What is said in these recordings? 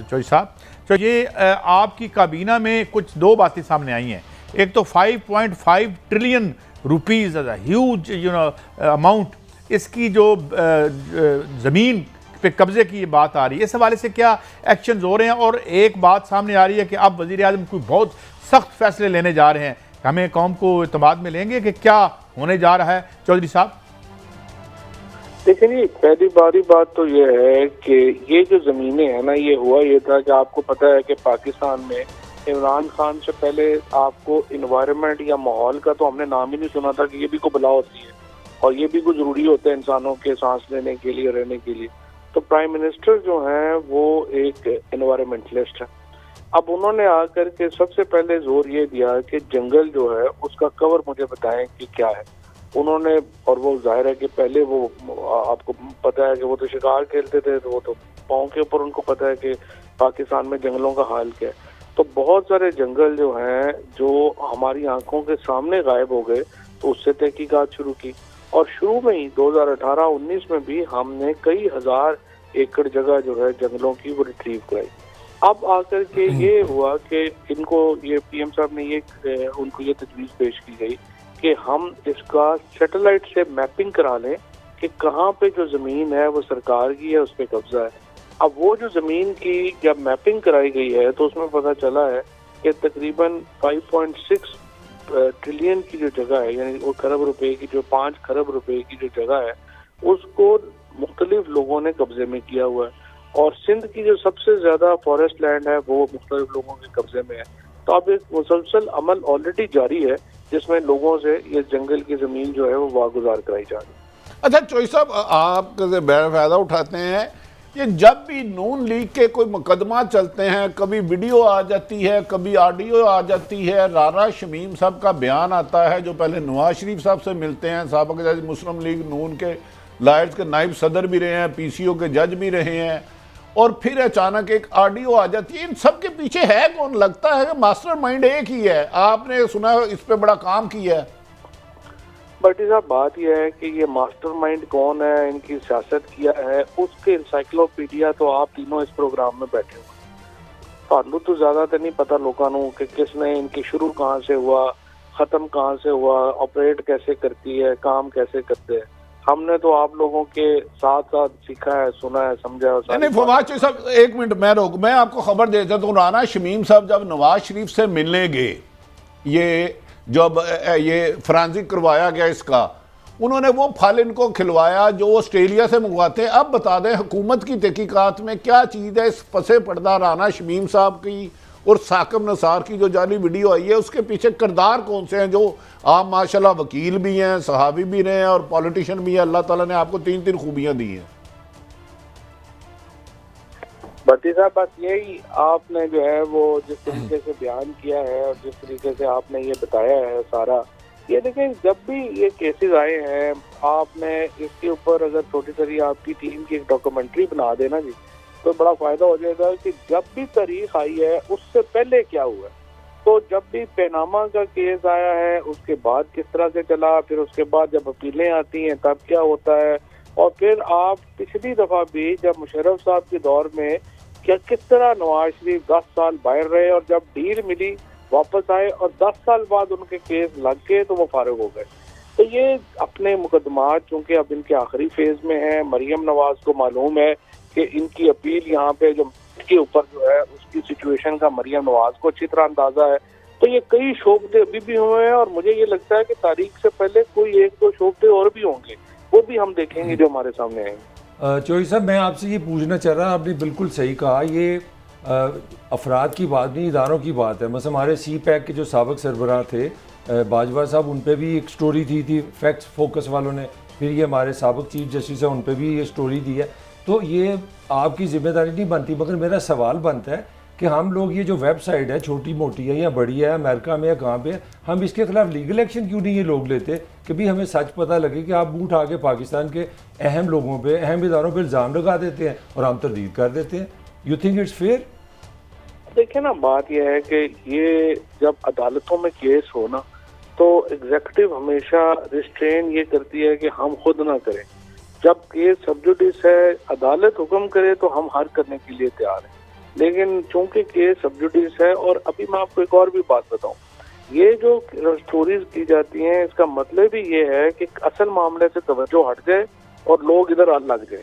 चौधरी साहब, तो ये आपकी काबीना में कुछ दो बातें सामने आई हैं। एक तो 5.5 ट्रिलियन रुपीज़ ह्यूज अमाउंट, इसकी जो ज़मीन पे कब्जे की ये बात आ रही है, इस हवाले से क्या एक्शन हो रहे हैं? और एक बात सामने आ रही है कि अब वज़ीर आज़म कोई बहुत सख्त फैसले लेने जा रहे हैं, हमें कौम को इत्मीनान में लेंगे कि क्या होने जा रहा है चौधरी साहब? देखिए, पहली बात तो ये है कि ये जो ज़मीनें हैं ना, ये हुआ ये था कि आपको पता है कि पाकिस्तान में इमरान खान से पहले आपको इन्वायरमेंट या माहौल का तो हमने नाम ही नहीं सुना था कि ये भी कोई बला होती है और ये भी कोई ज़रूरी होता है इंसानों के सांस लेने के लिए, रहने के लिए। तो प्राइम मिनिस्टर जो हैं वो एक इन्वायरमेंटलिस्ट है। अब उन्होंने आकर के सबसे पहले जोर ये दिया कि जंगल जो है उसका कवर मुझे बताएं कि क्या है उन्होंने। और वो जाहिर है कि पहले वो आपको पता है कि वो तो शिकार खेलते थे, तो वो तो पाँव के ऊपर उनको पता है कि पाकिस्तान में जंगलों का हाल क्या है। तो बहुत सारे जंगल जो हैं जो हमारी आंखों के सामने गायब हो गए, तो उससे तहकीकात शुरू की और शुरू में ही 2018-19 में भी हमने कई हजार एकड़ जगह जो है जंगलों की वो रिट्रीव कराई। अब आकर के ये हुआ कि इनको ये पीएम साहब ने ये उनको ये तजवीज़ पेश की गई कि हम इसका सैटेलाइट से मैपिंग करा लें कि कहाँ पे जो ज़मीन है वो सरकार की है, उस पर कब्जा है। अब वो जो ज़मीन की जब मैपिंग कराई गई है तो उसमें पता चला है कि तकरीबन 5.6 ट्रिलियन की जो जगह है, यानी वो खरब रुपए की, जो 5 खरब रुपए की जो जगह है, उसको मुख्तलिफ लोगों ने कब्जे में किया हुआ है। और सिंध की जो सबसे ज़्यादा फॉरेस्ट लैंड है वो मुख्तलिफ लोगों के कब्जे में है। तो अब एक मुसलसल अमल ऑलरेडी जारी है जिसमें लोगों से ये जंगल की ज़मीन जो है वो वागुजार कराई जा रही है। अच्छा चौधरी साहब, आप फ़ायदा उठाते हैं ये जब भी नून लीग के कोई मुकदमा चलते हैं, कभी वीडियो आ जाती है, कभी ऑडियो आ जाती है, राना शमीम साहब का बयान आता है जो पहले नवाज शरीफ साहब से मिलते हैं, साबिक़ जज मुस्लिम लीग नून के लायर्स के नायब सदर भी रहे हैं, पीसीओ के जज भी रहे हैं, और फिर अचानक एक ऑडियो आ जाती है। इन सब के पीछे है कौन? लगता है कि मास्टरमाइंड एक ही है। आपने सुना इस पे बड़ा काम किया है। भट्टी साहब, बात यह है कि ये मास्टरमाइंड कौन है, इनकी सियासत किया है, उसके इंसाइक्लोपीडिया तो आप तीनों इस प्रोग्राम में बैठे हुए। थानू तो ज्यादा तो नहीं पता लोगों कि किसने इनकी शुरू कहाँ से हुआ, खत्म कहाँ से हुआ, ऑपरेट कैसे करती है, काम कैसे करते हैं। हमने तो आप लोगों के साथ साथ सीखा है, सुना है, समझा है। नहीं फवाद साहब, एक मिनट मैं आपको खबर देता हूँ। राना शमीम साहब जब नवाज शरीफ से मिलने गए, ये जब ये फॉरेंसिक करवाया गया इसका, उन्होंने वो फल इनको खिलवाया जो ऑस्ट्रेलिया से मंगवाते हैं। अब बता दें हुकूमत की तहकीकात में क्या चीज़ है इस पसे पर्दा राना शमीम साहब की और साकिब नसार की जो जाली वीडियो आई है, उसके पीछे किरदार कौन से हैं? जो आप माशाल्लाह वकील भी हैं, सहाबी भी रहे हैं और पॉलिटिशियन भी हैं। अल्लाह ताला ने आपको 3 खूबियां दी हैं। भट्टी साहब, बस यही आपने जो है वो जिस तरीके से बयान किया है और जिस तरीके से आपने ये बताया है सारा, ये देखें, जब भी ये केसेस आए हैं आपने इसके ऊपर अगर छोटी सी आपकी टीम की एक डॉक्यूमेंट्री बना देना जी, तो बड़ा फायदा हो जाएगा कि जब भी तारीख आई है उससे पहले क्या हुआ। तो जब भी पैनामा का केस आया है उसके बाद किस तरह से चला, फिर उसके बाद जब अपीलें आती हैं तब क्या होता है, और फिर आप पिछली दफा भी जब मुशर्रफ साहब के दौर में क्या किस तरह नवाज शरीफ 10 साल बाहर रहे और जब डील मिली वापस आए और 10 साल बाद उनके केस लग गए तो वो फारिग हो गए। तो ये अपने मुकदमात चूंकि अब इनके आखिरी फेज में है, मरियम नवाज को मालूम है कि इनकी अपील यहाँ पे जो के ऊपर जो है उसकी सिचुएशन का मरियम नवाज को अच्छी तरह अंदाजा है। तो ये कई शोबते अभी भी हुए हैं और मुझे ये लगता है कि तारीख से पहले कोई 1-2 शोबते और भी होंगे, वो भी हम देखेंगे जो हमारे सामने आएंगे। चौधरी साहब, मैं आपसे ये पूछना चाह रहा, आपने बिल्कुल सही कहा, ये अफराद की बात नहीं, इदारों की बात है। मतलब हमारे सी पैक के जो साबिक सरबराह थे बाजवा साहब, उन पर भी एक स्टोरी थी फैक्ट्स फोकस वालों ने, फिर ये हमारे साबिक चीफ जस्टिस है, उन पर भी ये स्टोरी दी है। तो ये आपकी जिम्मेदारी नहीं बनती, मगर मेरा सवाल बनता है कि हम लोग ये जो वेबसाइट है, छोटी मोटी है या बड़ी है, अमेरिका में या कहाँ पे है, हम इसके खिलाफ लीगल एक्शन क्यों नहीं ये लोग लेते कि भी हमें सच पता लगे कि आप बूट आके पाकिस्तान के अहम लोगों पे, अहम इदारों पे इल्ज़ाम लगा देते हैं और हम तरदीद कर देते हैं। You think it's fair? देखिए ना, बात यह है कि ये जब अदालतों में केस हो ना, तो एग्जीक्यूटिव हमेशा रिस्ट्रेन ये करती है कि हम खुद ना करें। जब केस सब जुडिस है, अदालत हुक्म करे तो हम हर करने के लिए तैयार हैं। लेकिन चूंकि केस सब जुडिस है, और अभी मैं आपको एक और भी बात बताऊं, ये जो स्टोरीज की जाती हैं इसका मतलब ही ये है कि असल मामले से तवज्जो हट जाए और लोग इधर लग जाए।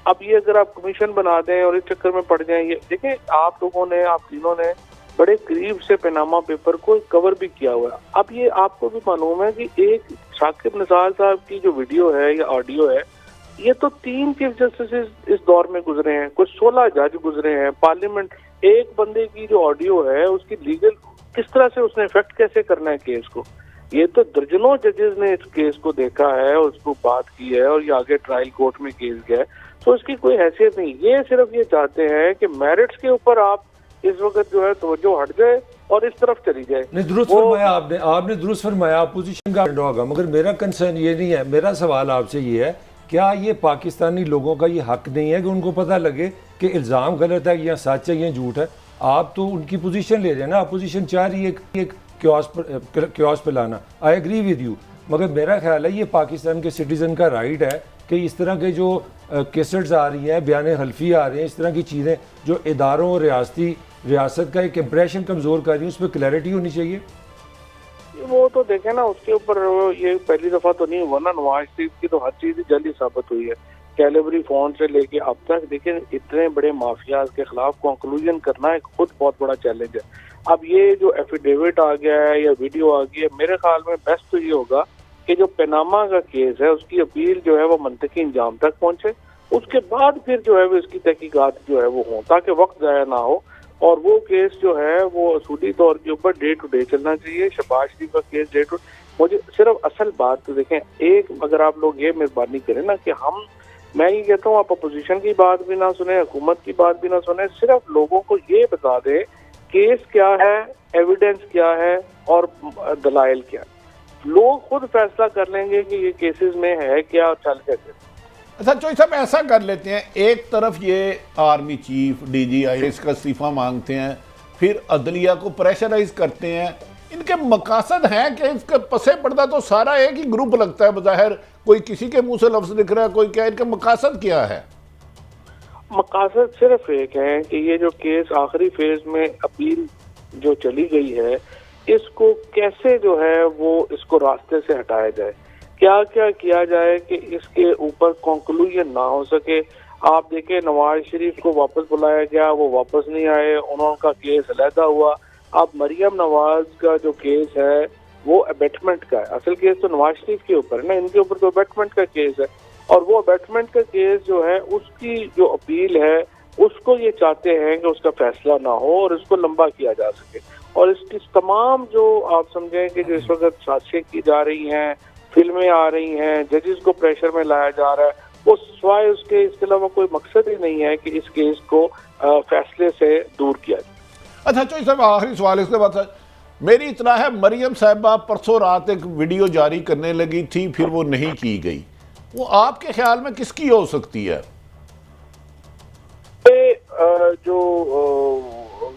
अब ये अगर आप कमीशन बना दें और इस चक्कर में पड़ जाएं, ये देखें आप लोगों ने, आप तीनों ने बड़े करीब से पनामा पेपर को कवर भी किया हुआ है। अब ये आपको भी मालूम है कि एक शाकिब निसार साहब की जो वीडियो है या ऑडियो है, ये तो 3 चीफ जस्टिस इस दौर में गुजरे हैं, कुछ 16 जज गुजरे हैं, पार्लियामेंट, एक बंदे की जो ऑडियो है उसकी लीगल किस तरह से उसने इफेक्ट कैसे करना है केस को, ये तो दर्जनों जजेस ने इस केस को देखा है, उसको बात की है और ये आगे ट्रायल कोर्ट में केस गया है, तो इसकी कोई हैसियत नहीं। ये सिर्फ ये चाहते हैं कि मेरिट्स के ऊपर आप इस वक्त जो है तवज्जो हट जाए और इस तरफ चली जाए। नहीं, दुरुस्त फरमाया आपने दुरुस्त फरमाया, अपोजिशन का होगा, मगर मेरा कंसर्न ये नहीं है। मेरा सवाल आपसे ये है, क्या ये पाकिस्तानी लोगों का ये हक नहीं है कि उनको पता लगे कि इल्ज़ाम गलत है या सच है या झूठ है? आप तो उनकी पोजीशन ले रहे हैं ना, अपोजिशन चाह रही है एक क्योस पे लाना। आई एग्री विद यू, मगर मेरा ख्याल है ये पाकिस्तान के सिटीज़न का राइट है कि इस तरह के जो केसेट्स आ रही हैं, बयान हल्फी आ रहे हैं, इस तरह की चीज़ें जो इदारों और रियासत का एक इम्प्रेशन कमज़ोर कर रही है, उस पर क्लैरिटी होनी चाहिए। वो तो देखे ना, उसके ऊपर ये पहली दफा तो नहीं हुआ ना, नवाज शरीफ की तो हर चीज जल्दी साबित हुई है, कैलिबरी फोन से लेके अब तक। देखिए इतने बड़े माफियाज के खिलाफ कंक्लूजन करना एक खुद बहुत बड़ा चैलेंज है। अब ये जो एफिडेविट आ गया है या वीडियो आ गई है, मेरे ख्याल में बेस्ट तो ये होगा कि जो पनामा का केस है उसकी अपील जो है वो मंतकी इंजाम तक पहुंचे, उसके बाद फिर जो है वो इसकी तहकीकात जो है वो हो, ताकि वक्त जाया ना हो। और वो केस जो है वो असूली तौर के ऊपर डे टू डे चलना चाहिए। शहबाज शरीफ का केस डे टू, मुझे सिर्फ असल बात तो देखें, एक अगर आप लोग ये मेहरबानी करें ना कि हम, मैं ये कहता हूँ आप अपोजिशन की बात भी ना सुने, हुकूमत की बात भी ना सुने, सिर्फ लोगों को ये बता दें केस क्या है, एविडेंस क्या है और दलाइल क्या है। लोग खुद फैसला कर लेंगे कि ये केसेस में है क्या और चल कैसे। अच्छा चौधरी साहब, ऐसा कर लेते हैं, एक तरफ ये आर्मी चीफ DGI का इस्तीफा मांगते हैं, फिर अदलिया को प्रेशराइज करते हैं, इनके मकासद हैं कि इसके पसे पर्दा तो सारा एक ही ग्रुप लगता है बज़ाहिर, कोई किसी के मुंह से लफ्ज लिख रहा है, कोई क्या, इनके मकासद क्या है? मकासद सिर्फ एक है कि ये जो केस आखिरी फेज में अपील जो चली गई है, इसको कैसे जो है वो इसको रास्ते से हटाया जाए, क्या क्या किया जाए कि इसके ऊपर कंक्लूजन ना हो सके। आप देखें नवाज शरीफ को वापस बुलाया गया, वो वापस नहीं आए, उनका केस अलहदा हुआ। अब मरियम नवाज का जो केस है वो अबेटमेंट का है, असल केस तो नवाज शरीफ के ऊपर है ना, इनके ऊपर तो अबेटमेंट का केस है, और वो अबेटमेंट का केस जो है उसकी जो अपील है उसको ये चाहते हैं कि उसका फैसला ना हो और इसको लंबा किया जा सके। और इसकी तमाम जो आप समझें कि जो इस वक्त साजिशें की जा रही हैं, फिल्में आ रही हैं, जजेस को प्रेशर में लाया जा रहा है, वो सिवाय उसके इसके अलावा कोई मकसद ही नहीं है कि इस केस को फैसले से दूर किया जाए। अच्छा चौधरी साहब, आखिरी सवाल इसके बाद, मेरी इतना है मरियम साहिबा परसों रात एक वीडियो जारी करने लगी थी, फिर वो नहीं की गई, वो आपके ख्याल में किसकी हो सकती है? जो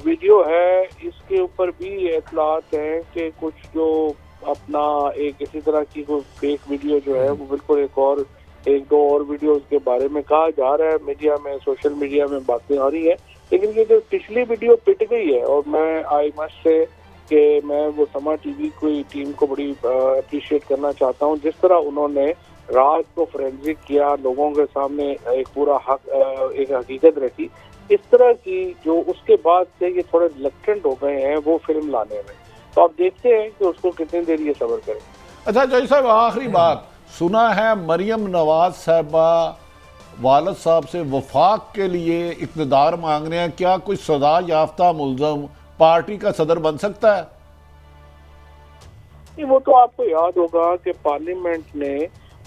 वीडियो है इसके ऊपर भी इतलात हैं कि कुछ जो अपना एक इसी तरह की कोई फेक वीडियो जो है वो बिल्कुल एक दो और वीडियो के बारे में कहा जा रहा है, मीडिया में, सोशल मीडिया में बातें आ रही है। लेकिन ये जो पिछली वीडियो पिट गई है, और मैं आई मस्ट से कि मैं वो समा टीवी की टीम को बड़ी अप्रिशिएट करना चाहता हूँ, जिस तरह उन्होंने रात को फोरेंसिक किया, लोगों के सामने एक पूरा एक हकीकत रखी। इस तरह की जो उसके बाद से ये थोड़े रिलक्टेंट हो गए हैं वो फिल्म लाने में, तो आप देखते हैं कि उसको कितनी देर ये सब्र करें। अच्छा चौधरी साहब, आखिरी बात, सुना है मरियम नवाज साहबा वालिद साहब से वफाक के लिए इक़्तिदार मांग रहे हैं, क्या कोई सजा याफ्ता मुल्ज़म पार्टी का सदर बन सकता है? वो तो आपको याद होगा कि पार्लियामेंट ने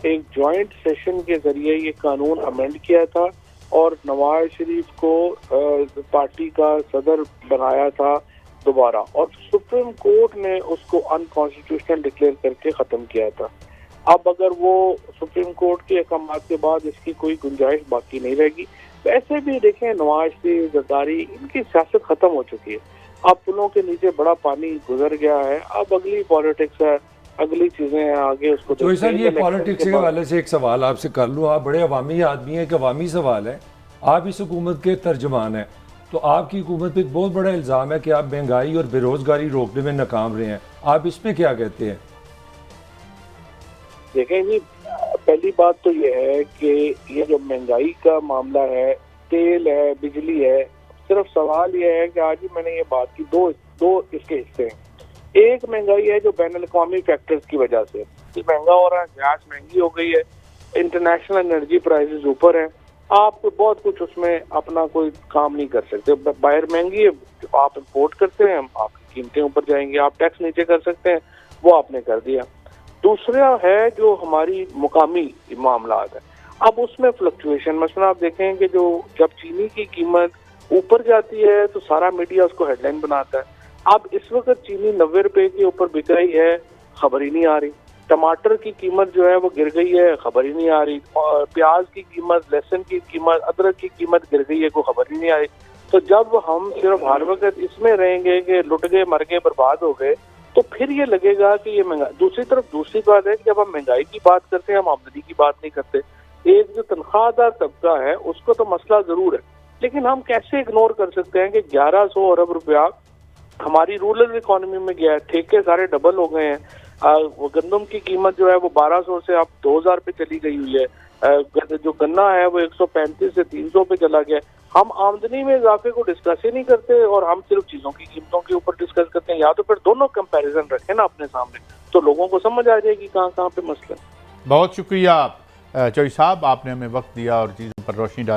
एक जॉइंट सेशन के जरिए ये कानून अमेंड किया था और नवाज शरीफ को पार्टी का सदर बनाया था दोबारा, और सुप्रीम कोर्ट ने उसको अनकॉन्स्टिट्यूशनल डिक्लेयर करके खत्म किया था। अब अगर वो सुप्रीम कोर्ट के अहकाम के बाद इसकी कोई गुंजाइश बाकी नहीं रहेगी। वैसे भी देखें नवाज शरीफ, जरदारी, इनकी सियासत खत्म हो चुकी है, अब पुलों के नीचे बड़ा पानी गुजर गया है, अब अगली पॉलिटिक्स है, अगली चीजें हैं आगे उसको। तो सर ये पॉलिटिक्स के हवाले से एक सवाल आपसे कर लूँ, आप बड़े अवामी आदमी हैं, एक अवामी सवाल है, आप इस हुकूमत के तर्जमान हैं, तो आपकी हुकूमत पे एक बहुत बड़ा इल्ज़ाम है कि आप महंगाई और बेरोज़गारी रोकने में नाकाम रहे हैं। आप इसमें क्या कहते हैं? देखें जी, पहली बात तो ये है कि ये जो महंगाई का मामला है, तेल है, बिजली है, सिर्फ सवाल ये है कि आज ही मैंने ये बात की, दो इसके हिस्से हैं। एक महंगाई है जो बैन अल-अक़वामी फैक्टर्स की वजह से महंगा हो रहा है, गैस महंगी हो गई है, इंटरनेशनल एनर्जी प्राइसेस ऊपर है, आप बहुत कुछ उसमें अपना कोई काम नहीं कर सकते। बाहर महंगी है, आप इंपोर्ट करते हैं, आपकी कीमतें ऊपर जाएंगी, आप टैक्स नीचे कर सकते हैं, वो आपने कर दिया। दूसरा है जो हमारी मुकामी मामला है, अब उसमें फ्लक्चुएशन, मसलन आप देखें कि जो जब चीनी की कीमत ऊपर जाती है तो सारा मीडिया उसको हेडलाइन बनाता है। अब इस वक्त चीनी 90 रुपए के ऊपर बिक रही है, खबर ही नहीं आ रही। टमाटर की कीमत जो है वो गिर गई है, खबर ही नहीं आ रही। और प्याज की कीमत, लहसुन की कीमत, अदरक की कीमत गिर गई है, कोई खबर ही नहीं आ रही। तो जब हम सिर्फ हर वक्त इसमें रहेंगे कि लुट गए, मर गए, बर्बाद हो गए, तो फिर ये लगेगा कि ये महंगा। दूसरी तरफ दूसरी बात है कि जब हम महंगाई की बात करते हैं, हम आमदनी की बात नहीं करते। एक जो तनख्वाहदार तबका है उसको तो मसला जरूर है, लेकिन हम कैसे इग्नोर कर सकते हैं कि 1100 अरब रुपया हमारी रूरल इकोनॉमी में गया है, ठेके सारे डबल हो गए हैं। वो गंदम की कीमत जो है वो 1200 से अब 2000 पे चली गई हुई है। जो गन्ना है वो 135 से 300 पे चला गया। हम आमदनी में इजाफे को डिस्कस ही नहीं करते और हम सिर्फ चीजों की कीमतों के ऊपर डिस्कस करते हैं। या तो फिर दोनों कंपैरिजन रखें ना अपने सामने, तो लोगों को समझ आ जाएगी कहाँ कहाँ पे मसला। बहुत शुक्रिया चौधरी साहब, आपने हमें वक्त दिया और चीज़ों पर रोशनी डाली।